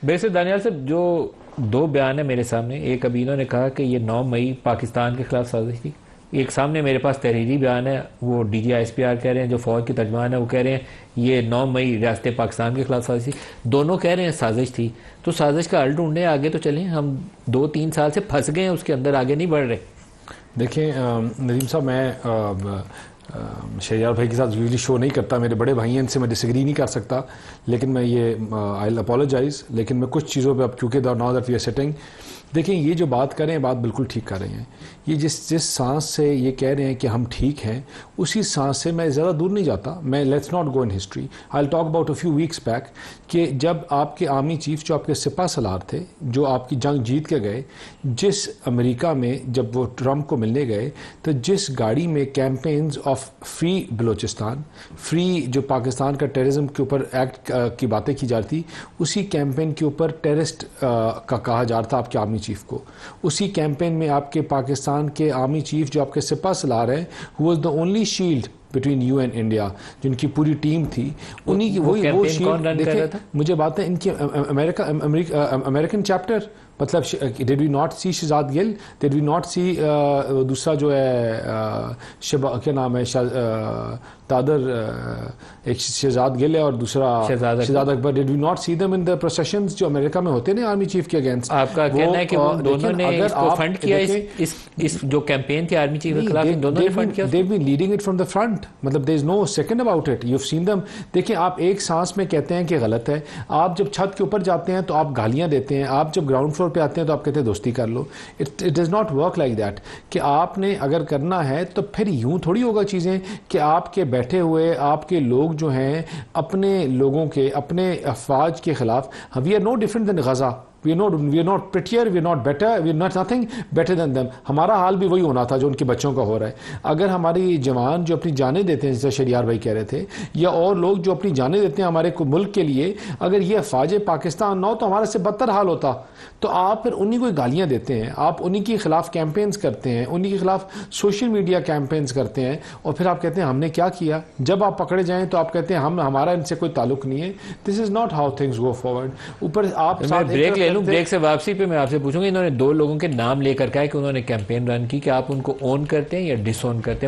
वैसे दानियाल साहब जो दो बयान है मेरे सामने, एक अभी इन्होंने कहा कि ये 9 मई पाकिस्तान के खिलाफ साजिश थी। एक सामने मेरे पास तहरीरी बयान है, वो DGISPR कह रहे हैं, जो फौज के तर्जमान है वो कह रहे हैं ये 9 मई रियासत पाकिस्तान के खिलाफ साजिश थी। दोनों कह रहे हैं साजिश थी। तो साजिश का हल ढूंढने आगे तो चलें, हम 2-3 साल से फंस गए हैं उसके अंदर, आगे नहीं बढ़ रहे। देखिए नदीम साहब, मैं शहरयार भाई के साथ यूजली शो नहीं करता, मेरे बड़े भाई हैं, इनसे मैं डिसएग्री नहीं कर सकता, लेकिन मैं ये आई अपोलोजाइज, लेकिन मैं कुछ चीज़ों पे अब क्योंकि now that we are setting, देखें ये जो बात कर रहे हैं बात बिल्कुल ठीक कर रहे हैं। ये जिस सांस से ये कह रहे हैं कि हम ठीक हैं, उसी सांस से मैं ज़्यादा दूर नहीं जाता। मैं let's not go in history, I will talk about a few weeks back कि जब आपके आर्मी चीफ जो आपके सिपा सलार थे, जो आपकी जंग जीत के गए, जिस अमेरिका में जब वो ट्रंप को मिलने गए, तो जिस गाड़ी में campaigns of free Balochistan, free जो पाकिस्तान का टेररिज्म के ऊपर एक्ट की बातें की जा रही थी, उसी कैंपेन के ऊपर टेररिस्ट का कहा जा रहा था आपके आर्मी चीफ को। उसी कैंपेन में आपके पाकिस्तान के आर्मी चीफ जो आपके सिपा सलार हैं, who was the only shield between you and India, जिनकी पूरी टीम थी, उन्हीं की वो शील्ड। देखें, मुझे बात है इनकी अमेरिकन चैप्टर, मतलब did we not see Shahzad Gill, did we not see दूसरा जो है क्या नाम है, दादर, एक शहजाद गिल है और दूसरा Shahzad Akbar, did we not see them in the processions जो अमेरिका में होते हैं आर्मी चीफ के अगेंस्ट। आपका कहना है कि वो दोनों ने इसको फंड किया, इस जो कैंपेन थी आर्मी चीफ के खिलाफ, इन दोनों ने फंड किया। They have been leading it from the front, मतलब there is no second about it, you have seen them. देखिए, आप एक सांस में कहते हैं कि गलत है, आप जब छत के ऊपर जाते हैं तो आप गालियां देते हैं, आप जब ग्राउंड फ्लोर पे आते हैं तो आप कहते हैं दोस्ती कर लो। It does not work like that कि आपने अगर करना है तो फिर यूं थोड़ी होगा चीज़ें कि आपके बैठे हुए आपके लोग जो हैं अपने लोगों के, अपने अफवाज के खिलाफ, we are no different than Gaza, we are not prettier, we are not better, we are not nothing better than them। हमारा हाल भी वही होना था जो उनके बच्चों का हो रहा है। अगर हमारी जवान जो अपनी जानें देते हैं, जैसे शहरयार भाई कह रहे थे, या और लोग जो अपनी जानें देते हैं हमारे मुल्क के लिए, अगर ये अफवाज पाकिस्तान ना हो तो हमारे से बदतर हाल होता। तो आप फिर उन्हीं को गालियां देते हैं, आप उन्हीं के खिलाफ कैंपेन्स करते हैं, उन्हीं के खिलाफ सोशल मीडिया कैंपेन्स करते हैं, और फिर आप कहते हैं हमने क्या किया। जब आप पकड़े जाएं तो आप कहते हैं हमारा इनसे कोई ताल्लुक नहीं है। This is not how things go forward. ऊपर आप ब्रेक से वापसी पे मैं आपसे पूछूंगा, इन्होंने 2 लोगों के नाम लेकर कहा कि उन्होंने कैंपेन रन की, कि आप उनको ओन करते हैं या डिसओन करते हैं।